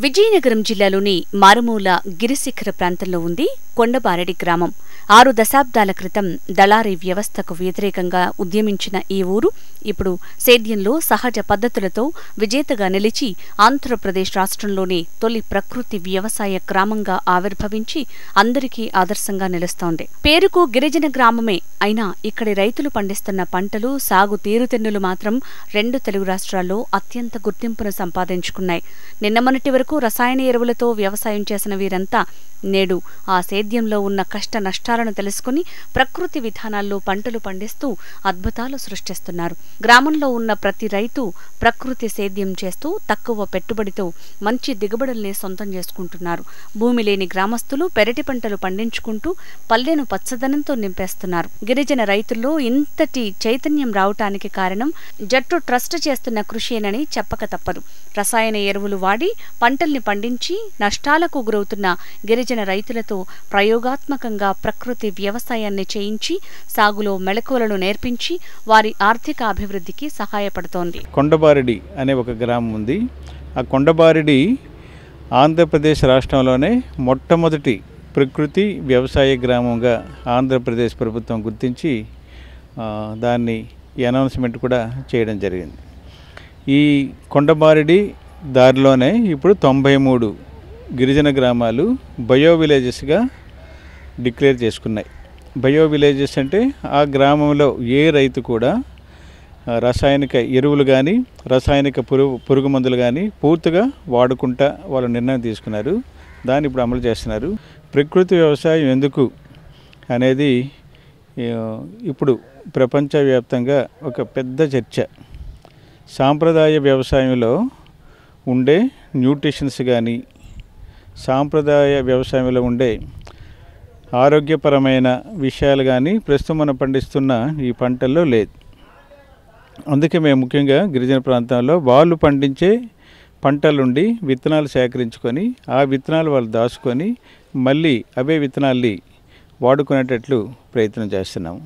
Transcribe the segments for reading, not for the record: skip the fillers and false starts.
విజయనగరం జిల్లాలోని మారుమూల గిరిశిఖర ప్రాంతంలో ఉంది కొండబారెడి గ్రామం. 6 దశాబ్దాల క్రితం దళారీ వ్యవస్థకు వ్యతిరేకంగా ఉద్యమించిన ఈ ఊరు ఇప్పుడు సేద్యంలో సహజ పద్ధతులతో విజేతగా నిలిచి ఆంధ్రప్రదేశ్ రాష్ట్రంలోని తొలి ప్రకృతి వ్యవసాయ గ్రామంగా ఆవిర్భవించి అందరికీ ఆదర్శంగా నిలుస్తోంది. పేరుకు గిరిజన గ్రామమే అయినా ఇక్కడి రైతులు పండిస్తున్న పంటలు, సాగు తీరుతెన్నులు మాత్రం 2 తెలుగు రాష్ట్రాల్లో అత్యంత గుర్తింపును సంపాదించుకున్నాయి. నిన్న మొన్నటి వరకు రసాయన ఎరువులతో వ్యవసాయం చేసిన వీరంతా నేడు ఆ సేద్యంలో ఉన్న కష్ట నష్టాలను తెలుసుకుని ప్రకృతి విధానాల్లో పంటలు పండిస్తూ అద్భుతాలు సృష్టిస్తున్నారు. గ్రామంలో ఉన్న ప్రతి రైతు ప్రకృతి సేద్యం చేస్తూ తక్కువ పెట్టుబడితో మంచి దిగుబడుల్ని సొంతం చేసుకుంటున్నారు. భూమి లేని గ్రామస్తులు పెరటి పంటలు పండించుకుంటూ పల్లెను పచ్చదనంతో నింపేస్తున్నారు. గిరిజన రైతుల్లో ఇంతటి చైతన్యం రావటానికి కారణం జట్టు ట్రస్ట్ చేస్తున్న కృషియేనని చెప్పక తప్పదు. రసాయన ఎరువులు వాడి పంటల్ని పండించి నష్టాలకు గురవుతున్న గిరిజన రైతులతో ప్రయోగాత్మకంగా ప్రకృతి వ్యవసాయాన్ని చేయించి సాగులో మెళకువలను నేర్పించి వారి ఆర్థిక అభివృద్ధికి సహాయపడుతోంది. కొండబారెడి అనే ఒక గ్రామం ఉంది. ఆ కొండబారెడి ఆంధ్రప్రదేశ్ రాష్ట్రంలోనే మొట్టమొదటి ప్రకృతి వ్యవసాయ గ్రామంగా ఆంధ్రప్రదేశ్ ప్రభుత్వం గుర్తించి దాన్ని అనౌన్స్మెంట్ కూడా చేయడం జరిగింది. ఈ కొండబారెడి దారిలోనే ఇప్పుడు 93 గిరిజన గ్రామాలు బయో విలేజెస్గా డిక్లేర్ చేసుకున్నాయి. బయో విలేజెస్ అంటే ఆ గ్రామంలో ఏ రైతు కూడా రసాయనిక ఎరువులు కానీ రసాయనిక పురుగు మందులు కానీ పూర్తిగా వాడుకుంటా వాళ్ళు నిర్ణయం తీసుకున్నారు. దాన్ని ఇప్పుడు అమలు చేస్తున్నారు. ప్రకృతి వ్యవసాయం ఎందుకు అనేది ఇప్పుడు ప్రపంచవ్యాప్తంగా ఒక పెద్ద చర్చ. సాంప్రదాయ వ్యవసాయంలో ఉండే న్యూట్రిషన్స్ కానీ సాంప్రదాయ వ్యవసాయంలో ఉండే ఆరోగ్యపరమైన విషయాలు కానీ ప్రస్తుతం మనం పండిస్తున్న ఈ పంటల్లో లేదు. అందుకే మేము ముఖ్యంగా గిరిజన ప్రాంతాల్లో వాళ్ళు పండించే పంటలుండి విత్తనాలు సేకరించుకొని ఆ విత్తనాలు వాళ్ళు దాచుకొని మళ్ళీ అవే విత్తనాల్ని వాడుకునేటట్లు ప్రయత్నం చేస్తున్నాము.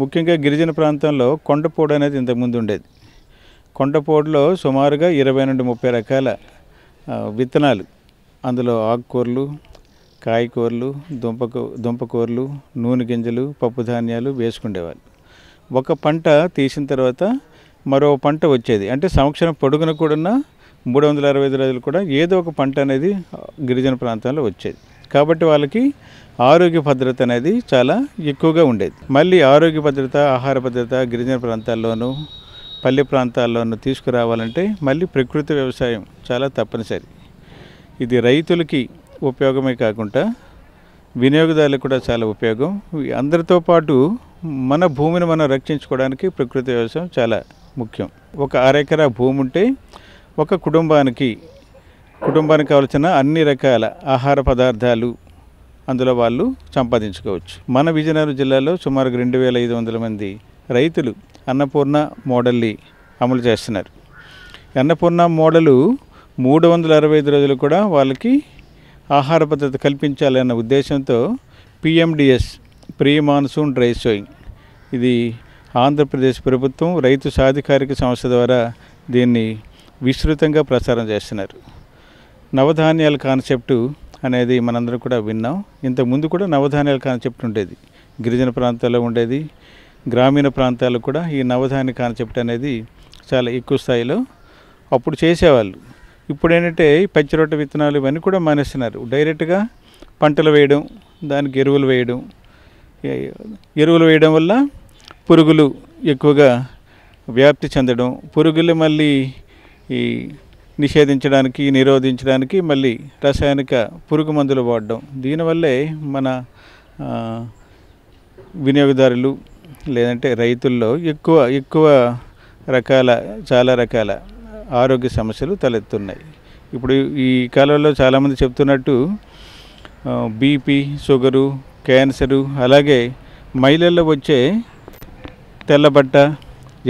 ముఖ్యంగా గిరిజన ప్రాంతంలో కొండపోడు అనేది ఇంతకుముందు ఉండేది. కొండపోడులో సుమారుగా 20 నుండి 30 రకాల విత్తనాలు, అందులో ఆకుకూరలు, కాయకూరలు, దుంపకూరలు, నూనె గింజలు, పప్పు ధాన్యాలు వేసుకునేవాళ్ళు. ఒక పంట తీసిన తర్వాత మరో పంట వచ్చేది. అంటే సంవత్సరం పొడుగున కూడా 365 రోజులు కూడా ఏదో ఒక పంట అనేది గిరిజన ప్రాంతాల్లో వచ్చేది. కాబట్టి వాళ్ళకి ఆరోగ్య భద్రత అనేది చాలా ఎక్కువగా ఉండేది. మళ్ళీ ఆరోగ్య భద్రత, ఆహార భద్రత గిరిజన ప్రాంతాల్లోనూ పల్లె ప్రాంతాల్లోనూ తీసుకురావాలంటే మళ్ళీ ప్రకృతి వ్యవసాయం చాలా తప్పనిసరి. ఇది రైతులకి ఉపయోగమే కాకుండా వినియోగదారులకు కూడా చాలా ఉపయోగం. అందరితో పాటు మన భూమిని మనం రక్షించుకోవడానికి ప్రకృతి వ్యవసాయం చాలా ముఖ్యం. ఒక 1/2 ఎకరా భూమి ఉంటే ఒక కుటుంబానికి కావాల్సిన అన్ని రకాల ఆహార పదార్థాలు అందులో వాళ్ళు సంపాదించుకోవచ్చు. మన విజయనగరం జిల్లాలో సుమారు 2500 మంది రైతులు అన్నపూర్ణ మోడల్ని అమలు చేస్తున్నారు. అన్నపూర్ణ మోడలు 365 రోజులు కూడా వాళ్ళకి ఆహార భద్రత కల్పించాలన్న ఉద్దేశంతో PMDS pre monsoon dry sowing, ఇది ఆంధ్రప్రదేశ్ ప్రభుత్వం రైతు సాధికారిక సంస్థ ద్వారా దీన్ని విస్తృతంగా ప్రచారం చేస్తున్నారు. నవధాన్యాల కాన్సెప్టు అనేది మనందరం కూడా విన్నాం. ఇంతకుముందు కూడా నవధాన్యాల కాన్సెప్ట్ ఉండేది, గిరిజన ప్రాంతాల్లో ఉండేది. గ్రామీణ ప్రాంతాల్లో కూడా ఈ నవధాన్య కాన్సెప్ట్ అనేది చాలా ఎక్కువ స్థాయిలో అప్పుడు చేసేవాళ్ళు. ఇప్పుడు ఏంటంటే పచ్చిరొట్ట విత్తనాలు ఇవన్నీ కూడా మానేస్తున్నారు. డైరెక్ట్గా పంటలు వేయడం, దానికి ఎరువులు వేయడం వల్ల పురుగులు ఎక్కువగా వ్యాప్తి చెందడం, పురుగులు మళ్ళీ ఈ నిరోధించడానికి మళ్ళీ రసాయనిక పురుగు మందులు వాడడం. దీనివల్లే మన వినియోగదారులు లేదంటే రైతుల్లో ఎక్కువ చాలా రకాల ఆరోగ్య సమస్యలు తలెత్తున్నాయి. ఇప్పుడు ఈ కాలంలో చాలామంది చెప్తున్నట్టు బీపీ, షుగరు, క్యాన్సరు, అలాగే మహిళల్లో వచ్చే తెల్లబట్ట,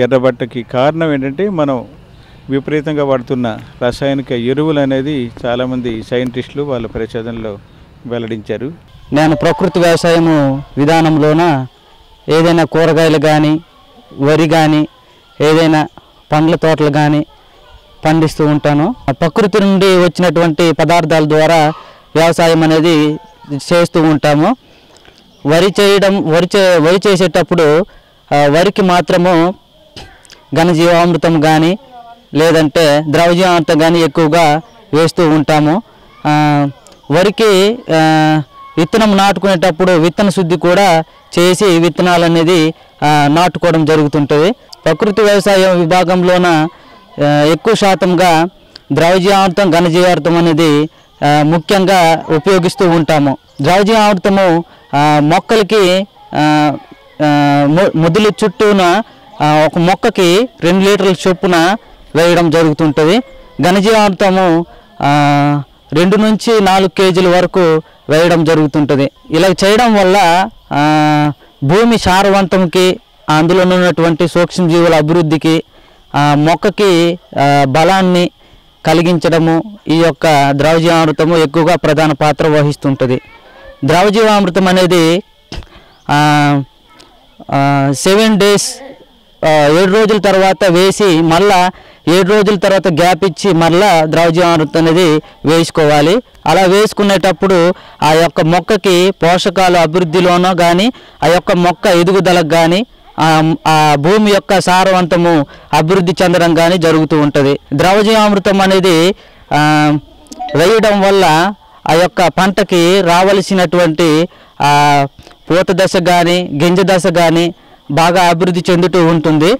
ఎర్రబట్టకి కారణం ఏంటంటే మనం విపరీతంగా వాడుతున్న రసాయనిక ఎరువులు అనేది చాలామంది సైంటిస్టులు వాళ్ళ పరిశోధనలో వెల్లడించారు. నేను ప్రకృతి వ్యవసాయము విధానంలోన ఏదైనా కూరగాయలు కానీ, వరి కానీ, ఏదైనా పండ్ల తోటలు కానీ పండిస్తూ ఉంటాను. ప్రకృతి నుండి వచ్చినటువంటి పదార్థాల ద్వారా వ్యవసాయం అనేది చేస్తూ ఉంటాము. వరి చేసేటప్పుడు వరికి మాత్రము ఘనజీవామృతం కానీ లేదంటే ద్రవజీవామృతం కానీ ఎక్కువగా వేస్తూ ఉంటాము. వరికి విత్తనం నాటుకునేటప్పుడు విత్తన శుద్ధి కూడా చేసి విత్తనాలు అనేది నాటుకోవడం జరుగుతుంటుంది. ప్రకృతి వ్యవసాయం విభాగంలోన ఎక్కువ శాతంగా ద్రవజీవామృతం ఘనజీవామృతం అనేది ముఖ్యంగా ఉపయోగిస్తూ ఉంటాము. ద్రవజీవామృతము మొక్కలకి మొదలు చుట్టూన ఒక మొక్కకి 2 లీటర్ల చొప్పున వేయడం జరుగుతుంటుంది. ఘనజీవామృతము 2 నుంచి 4 కేజీల వరకు వేయడం జరుగుతుంటుంది. ఇలా చేయడం వల్ల భూమి సారవంతంకి, అందులో ఉన్నటువంటి సూక్ష్మజీవుల అభివృద్ధికి, మొక్కకి బలాన్ని కలిగించడము ఈ యొక్క ద్రవజీవామృతము ఎక్కువగా ప్రధాన పాత్ర వహిస్తుంటుంది. ద్రవజీవామృతం అనేది 7 డేస్ 7 రోజుల తర్వాత వేసి మళ్ళా 7 రోజుల తర్వాత గ్యాప్ ఇచ్చి మళ్ళా ద్రవజీవామృతం అనేది వేసుకోవాలి. అలా వేసుకునేటప్పుడు ఆ యొక్క మొక్కకి పోషకాలు అభివృద్ధిలోనో కానీ, ఆ యొక్క మొక్క ఎదుగుదలకు కానీ, ఆ భూమి యొక్క సారవంతము అభివృద్ధి చెందడం కానీ జరుగుతూ ఉంటుంది. ద్రవజీవామృతం అనేది వేయడం వల్ల ఆ యొక్క పంటకి రావలసినటువంటి పూత దశ కానీ, గింజ దశ కానీ బాగా అభివృద్ధి చెందుతూ ఉంటుంది.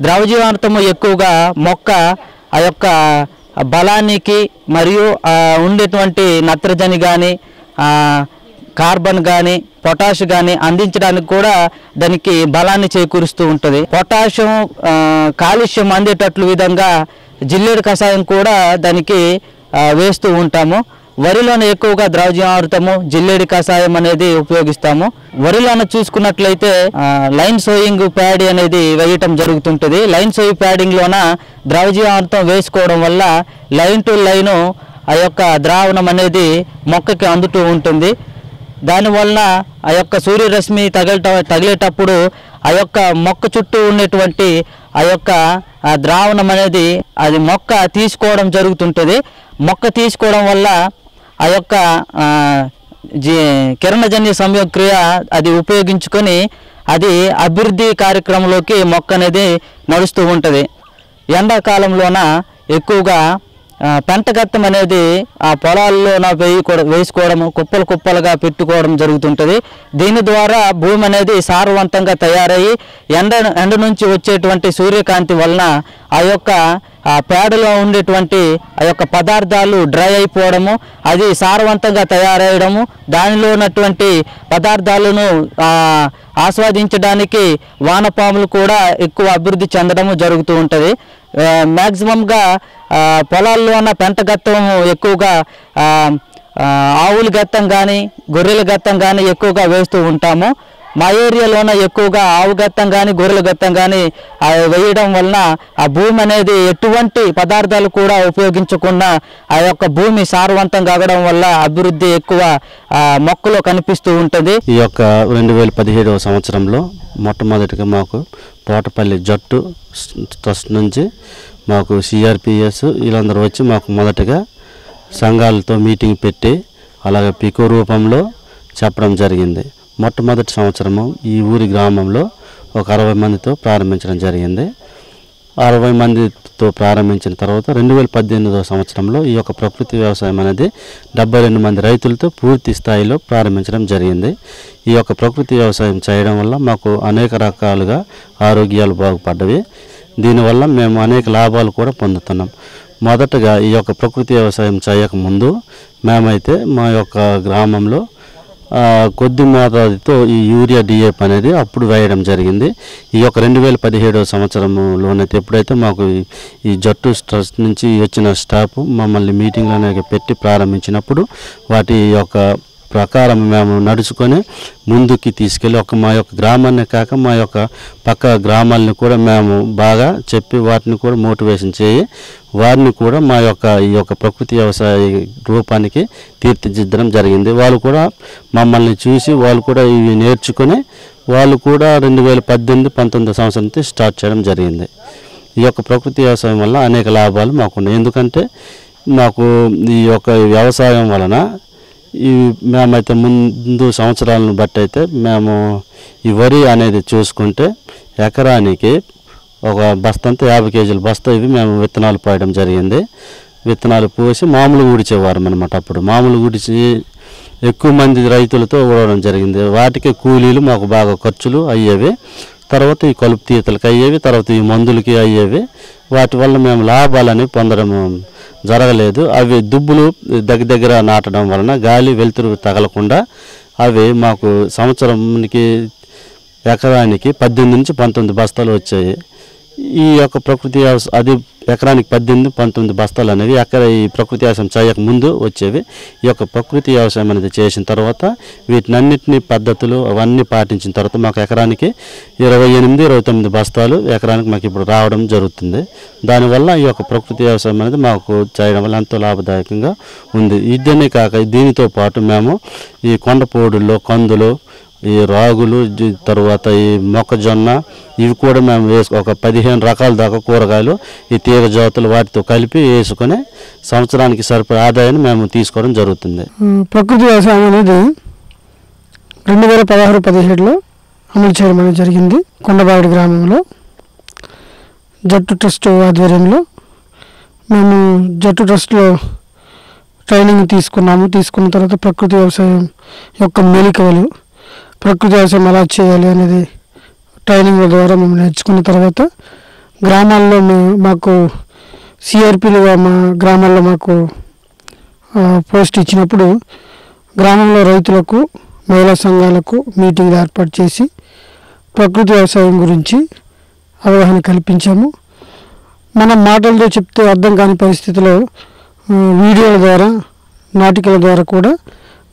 ద్రవజీవామృతము ఎక్కువగా మొక్క ఆ యొక్క బలానికి మరియు ఉండేటువంటి నత్రజని కానీ, కార్బన్ కానీ, పొటాష్ కానీ అందించడానికి కూడా దానికి బలాన్ని చేకూరుస్తూ ఉంటుంది. పొటాషియం, కాల్షియం అందేటట్లు విధంగా జిల్లేడు కషాయం కూడా దానికి వేస్తూ ఉంటాము. వరిలోనే ఎక్కువగా ద్రవజీవామృతము, జిల్లేడి కషాయం అనేది ఉపయోగిస్తాము. వరిలోన చూసుకున్నట్లయితే లైన్ సోయింగ్ ప్యాడీ అనేది వేయటం జరుగుతుంటుంది. లైన్ సోయింగ్ ప్యాడింగ్లోన ద్రవజీవామృతం వేసుకోవడం వల్ల లైన్ టు లైను ఆ యొక్క ద్రావణం అనేది మొక్కకి అందుతూ ఉంటుంది. దానివల్ల ఆ యొక్క సూర్యరశ్మి తగిలేటప్పుడు ఆ యొక్క మొక్క చుట్టూ ఉన్నటువంటి ఆ యొక్క ద్రావణం అనేది అది మొక్క తీసుకోవడం జరుగుతుంటుంది. మొక్క తీసుకోవడం వల్ల ఆ యొక్క కిరణజన్య సంయోగక్రియ అది ఉపయోగించుకొని అది అభివృద్ధి కార్యక్రమంలోకి మొక్క అనేది నడుస్తూ ఉంటుంది. ఎండాకాలంలోన ఎక్కువగా పెంటగత్తం అనేది ఆ పొలాల్లోన వేసుకోవడము, కుప్పలుగా పెట్టుకోవడం జరుగుతుంటుంది. దీని ద్వారా భూమి అనేది సారవంతంగా తయారయ్యి ఎండ నుంచి వచ్చేటువంటి సూర్యకాంతి వలన ఆ యొక్క పేడలో ఉండేటువంటి ఆ యొక్క పదార్థాలు డ్రై అయిపోవడము, అది సారవంతంగా తయారయ్యడము, దానిలో ఉన్నటువంటి పదార్థాలను ఆస్వాదించడానికి వానపాములు కూడా ఎక్కువ అభివృద్ధి చెందడము జరుగుతూ ఉంటుంది. మ్యాక్సిమంగా పొలాల్లో ఉన్న పెంట గత్తం ఎక్కువగా ఆవుల గత్తం కానీ, గొర్రెల గత్తం కానీ ఎక్కువగా వేస్తూ ఉంటాము. మా ఏరియాలోన ఎక్కువగా ఆవు గత్తం కానీ, గొర్రెల గత్తం కానీ వేయడం వలన ఆ భూమి అనేది ఎటువంటి పదార్థాలు కూడా ఉపయోగించకుండా ఆ యొక్క భూమి సారవంతంగా కావడం వల్ల అభివృద్ధి ఎక్కువ మొక్కలో కనిపిస్తూ ఉంటుంది. ఈ యొక్క 2017వ సంవత్సరంలో మొట్టమొదటిగా మాకు తోటపల్లి జట్టు ట్రస్ట్ నుంచి మాకు సిఆర్పిఎస్ వీళ్ళందరూ వచ్చి మాకు మొదటగా సంఘాలతో మీటింగ్ పెట్టి అలాగే పికో రూపంలో చెప్పడం జరిగింది. మొట్టమొదటి సంవత్సరము ఈ ఊరి గ్రామంలో ఒక 60 మందితో ప్రారంభించడం జరిగింది. 60 మందితో ప్రారంభించిన తర్వాత 2018వ సంవత్సరంలో ఈ యొక్క ప్రకృతి వ్యవసాయం అనేది 72 మంది రైతులతో పూర్తి స్థాయిలో ప్రారంభించడం జరిగింది. ఈ యొక్క ప్రకృతి వ్యవసాయం చేయడం వల్ల మాకు అనేక రకాలుగా ఆరోగ్యాలు బాగుపడ్డవి. దీనివల్ల మేము అనేక లాభాలు కూడా పొందుతున్నాం. మొదటగా ఈ యొక్క ప్రకృతి వ్యవసాయం చేయకముందు మేమైతే మా యొక్క గ్రామంలో కొద్ది మోతాదుతో ఈ యూరియా డిఏపి అనేది అప్పుడు వేయడం జరిగింది. ఈ యొక్క 2017వ సంవత్సరంలోనైతే ఎప్పుడైతే మాకు ఈ జట్టు ట్రస్ట్ నుంచి వచ్చిన స్టాఫ్ మమ్మల్ని మీటింగ్లు అనేవి పెట్టి ప్రారంభించినప్పుడు వాటి యొక్క ప్రకారం మేము నడుచుకొని ముందుకి తీసుకెళ్ళి మా యొక్క గ్రామాన్ని కాక మా యొక్క పక్క గ్రామాలని కూడా మేము బాగా చెప్పి వాటిని కూడా మోటివేషన్ చేయి వారిని కూడా మా యొక్క ఈ యొక్క ప్రకృతి వ్యవసాయ రూపానికి తీర్చిదిద్దడం జరిగింది. వాళ్ళు కూడా మమ్మల్ని చూసి వాళ్ళు కూడా ఇవి నేర్చుకొని వాళ్ళు కూడా 2018-19 సంవత్సరం నుంచి స్టార్ట్ చేయడం జరిగింది. ఈ యొక్క ప్రకృతి వ్యవసాయం వల్ల అనేక లాభాలు మాకున్నాయి. ఎందుకంటే మాకు ఈ యొక్క వ్యవసాయం వలన మేమైతే ముందు సంవత్సరాలను బట్టి అయితే మేము ఈ వరి అనేది చూసుకుంటే ఎకరానికి ఒక బస్తంతా 50 కేజీల బస్తా ఇవి మేము విత్తనాలు పోయడం జరిగింది. విత్తనాలు పోసి మామూలు ఊడిచేవారు అనమాట. అప్పుడు మామూలు ఊడిచి ఎక్కువ మంది రైతులతో ఊడడం జరిగింది. వాటికి కూలీలు మాకు బాగా ఖర్చులు అయ్యేవి. తర్వాత ఈ కలుపు తీతలకు అయ్యేవి, తర్వాత ఈ మందులకి అయ్యేవి. వాటి వల్ల మేము లాభాలని పొందడం జరగలేదు. అవి దుబ్బులు దగ్గర నాటడం వలన గాలి వెలుతురు తగలకుండా అవి మాకు సంవత్సరానికి ఎకరానికి 18 నుంచి 19 బస్తాలు వచ్చాయి. ఈ యొక్క ప్రకృతి వ్యవసాయం అది ఎకరానికి 18-19 బస్తాలు అనేవి ఈ ప్రకృతి వ్యవసాయం చేయక ముందు వచ్చేవి. ఈ యొక్క ప్రకృతి వ్యవసాయం అనేది చేసిన తర్వాత వీటినన్నిటిని పద్ధతులు అవన్నీ పాటించిన తర్వాత మాకు ఎకరానికి 28-29 బస్తాలు ఎకరానికి మాకు ఇప్పుడు రావడం జరుగుతుంది. దానివల్ల ఈ యొక్క ప్రకృతి వ్యవసాయం అనేది మాకు చేయడం వల్ల ఎంతో లాభదాయకంగా ఉంది. ఇదనే కాక దీనితో పాటు మేము ఈ కొండపోడుల్లో కందులు, ఈ రాగులు, తర్వాత ఈ మొక్కజొన్న ఇవి కూడా మేము ఒక 15 రకాల దాకా కూరగాయలు ఈ తీగ జాతులు వాటితో కలిపి వేసుకొని సంవత్సరానికి సరిపడే ఆదాయాన్ని మేము తీసుకోవడం జరుగుతుంది. ప్రకృతి వ్యవసాయం అనేది 2016-17లో అమలు చేయడం అనేది జరిగింది. కొండబావిడి గ్రామంలో జట్టు ట్రస్ట్ ఆధ్వర్యంలో మేము జట్టు ట్రస్ట్లో ట్రైనింగ్ తీసుకున్నాము. తీసుకున్న తర్వాత ప్రకృతి వ్యవసాయం యొక్క మెళకువలు, ప్రకృతి వ్యవసాయం ఎలా చేయాలి అనేది ట్రైనింగ్ ద్వారా మేము నేర్చుకున్న తర్వాత గ్రామాల్లో మాకు సిఆర్పీలుగా మా గ్రామాల్లో మాకు పోస్ట్ ఇచ్చినప్పుడు గ్రామంలో రైతులకు, మహిళా సంఘాలకు మీటింగ్లు ఏర్పాటు చేసి ప్రకృతి వ్యవసాయం గురించి అవగాహన కల్పించాము. మనం మాటలతో చెప్తే అర్థం కాని పరిస్థితిలో వీడియోల ద్వారా, నాటికల ద్వారా కూడా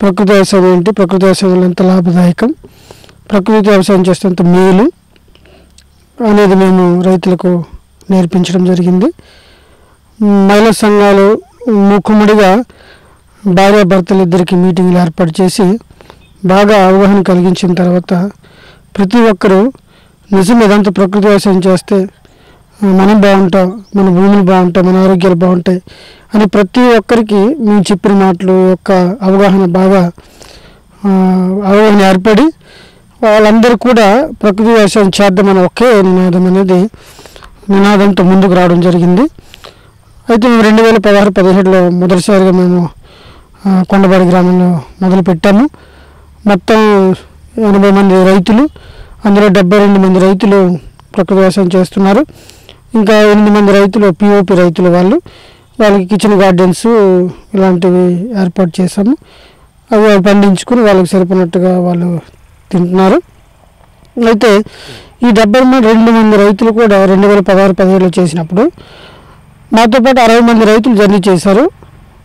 ప్రకృతి వ్యవసాయం ఏంటి, ప్రకృతి వ్యవసాయం ఎంత లాభదాయకం, ప్రకృతి వ్యవసాయం చేస్తే ఎంత మేలు అనేది మేము రైతులకు నేర్పించడం జరిగింది. మహిళా సంఘాలు మూకుమ్మడిగా భార్యాభర్తలు ఇద్దరికి మీటింగ్లు ఏర్పాటు చేసి బాగా అవగాహన కలిగించిన తర్వాత ప్రతి ఒక్కరూ నిజం ఇదంతా ప్రకృతి వ్యవసాయం చేస్తే మనం బాగుంటాం, మన భూములు బాగుంటాయి, మన ఆరోగ్యాలు బాగుంటాయి అని ప్రతి ఒక్కరికి మేము చెప్పిన మాటలు యొక్క అవగాహన బాగా అవగాహన ఏర్పడి వాళ్ళందరూ కూడా ప్రకృతి వ్యవసాయం చేద్దామని ఒకే నినాదంతో ముందుకు రావడం జరిగింది. అయితే మేము 2016-17లో మొదటిసారిగా మేము కొండబాడి గ్రామంలో మొదలుపెట్టాము. మొత్తం 80 మంది రైతులు, అందులో 72 మంది రైతులు ప్రకృతి వ్యవసాయం చేస్తున్నారు. ఇంకా 8 మంది రైతులు పిఓపి రైతులు, వాళ్ళకి కిచెన్ గార్డెన్స్ ఇలాంటివి ఏర్పాటు చేశాము. అవి పండించుకుని వాళ్ళకి సరిపోయినట్టుగా వాళ్ళు తింటున్నారు. అయితే ఈ 72 మంది రైతులు కూడా 2016-17లో చేసినప్పుడు మాతో పాటు 60 మంది రైతులు జర్నీ చేశారు.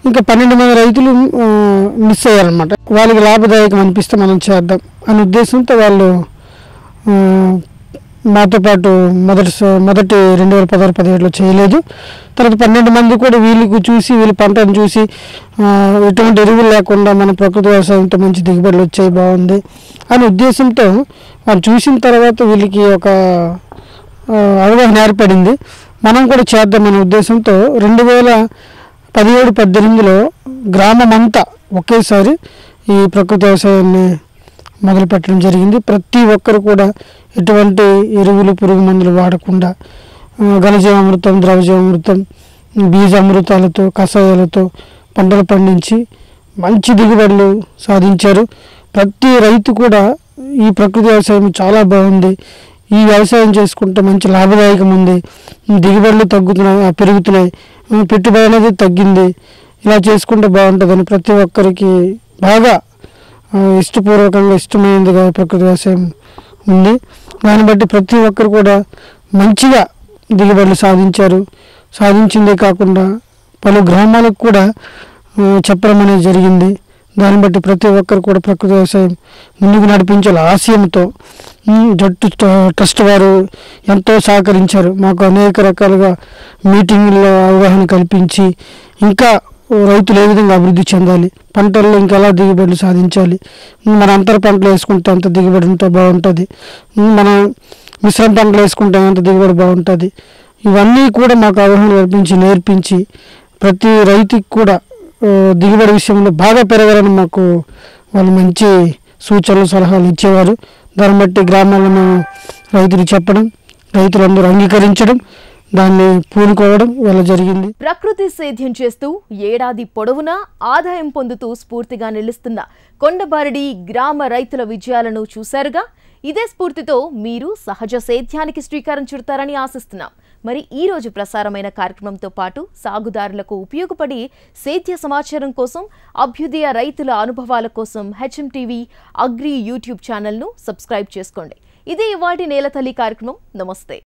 ఇంకా 12 మంది రైతులు మిస్ అయ్యారనమాట. వాళ్ళకి లాభదాయకం అనిపిస్తే మనం చేద్దాం అనే ఉద్దేశంతో వాళ్ళు మాతో పాటు మొదటి 2016-17లో చేయలేదు. తర్వాత 12 మంది కూడా వీళ్ళకి చూసి, వీళ్ళ పంటను చూసి ఎటువంటి ఎరువులు లేకుండా మన ప్రకృతి వ్యవసాయంతో మంచి దిగుబడులు వచ్చాయి, బాగుంది అనే ఉద్దేశంతో వాళ్ళు చూసిన తర్వాత వీళ్ళకి ఒక అవగాహన ఏర్పడింది. మనం కూడా చేద్దామనే ఉద్దేశంతో 2017-18లో గ్రామం అంతా ఒకేసారి ఈ ప్రకృతి వ్యవసాయాన్ని మొదలుపెట్టడం జరిగింది. ప్రతి ఒక్కరు కూడా ఎటువంటి ఎరువులు, పురుగు మందులు వాడకుండా ఘనజీవామృతం, ద్రవజీవామృతం, బీజామృతాలతో, కషాయాలతో పంటలు పండించి మంచి దిగుబడులు సాధించారు. ప్రతి రైతు కూడా ఈ ప్రకృతి వ్యవసాయం చాలా బాగుంది, ఈ వ్యవసాయం చేసుకుంటే మంచి లాభదాయకం ఉంది, దిగుబడులు పెరుగుతున్నాయి, పెట్టుబడి అనేది తగ్గింది, ఇలా చేసుకుంటే బాగుంటుందని ప్రతి ఒక్కరికి బాగా ఇష్టపూర్వకంగా ఇష్టమైనదిగా ప్రకృతి వ్యవసాయం ఉంది. దాన్ని బట్టి ప్రతి ఒక్కరు కూడా మంచిగా దిగుబడులు సాధించారు. సాధించిందే కాకుండా పలు గ్రామాలకు కూడా చెప్పడం అనేది జరిగింది. దాన్ని బట్టి ప్రతి ఒక్కరు కూడా ప్రకృతి వ్యవసాయం ముందుకు నడిపించాలి ఆశయంతో జట్టు ట్రస్ట్ వారు ఎంతో సహకరించారు. మాకు అనేక రకాలుగా మీటింగుల్లో అవగాహన కల్పించి ఇంకా రైతులు ఏ విధంగా అభివృద్ధి చెందాలి, పంటల్లో ఇంకెలా దిగుబడులు సాధించాలి, మన అంతర పంటలు వేసుకుంటే అంత దిగుబడి ఉంటే బాగుంటుంది, మన మిశ్రమ పంటలు వేసుకుంటే అంత దిగుబడి బాగుంటుంది, ఇవన్నీ కూడా మాకు అవగాహన కల్పించి నేర్పించి ప్రతి రైతుకి కూడా దిగుబడి విషయంలో బాగా పెరగాలని మాకు వాళ్ళు మంచి సూచనలు సలహాలు ఇచ్చేవారు. దాన్ని బట్టి గ్రామాల్లో మేము రైతులు చెప్పడం, రైతులందరూ అంగీకరించడం, దాన్ని పూనుకోవడం ఇలా జరిగింది. ప్రకృతి సేద్యం చేస్తూ ఏడాది పొడవునా ఆదాయం పొందుతూ స్ఫూర్తిగా నిలుస్తున్న కొండబారడి గ్రామ రైతుల విజయాలను చూశారుగా. ఇదే స్ఫూర్తితో మీరు సహజ సేద్యానికి శ్రీకారం చుడతారని ఆశిస్తున్నాం. మరి ఈ రోజు ప్రసారమైన కార్యక్రమంతో పాటు సాగుదారులకు ఉపయోగపడి సేద్య సమాచారం కోసం, అభ్యుదయ రైతుల అనుభవాల కోసం HMTV అగ్రి యూట్యూబ్ ఛానల్ను సబ్స్క్రైబ్ చేసుకోండి. ఇదే ఇవాల్టి నేలతల్లి కార్యక్రమం. నమస్తే.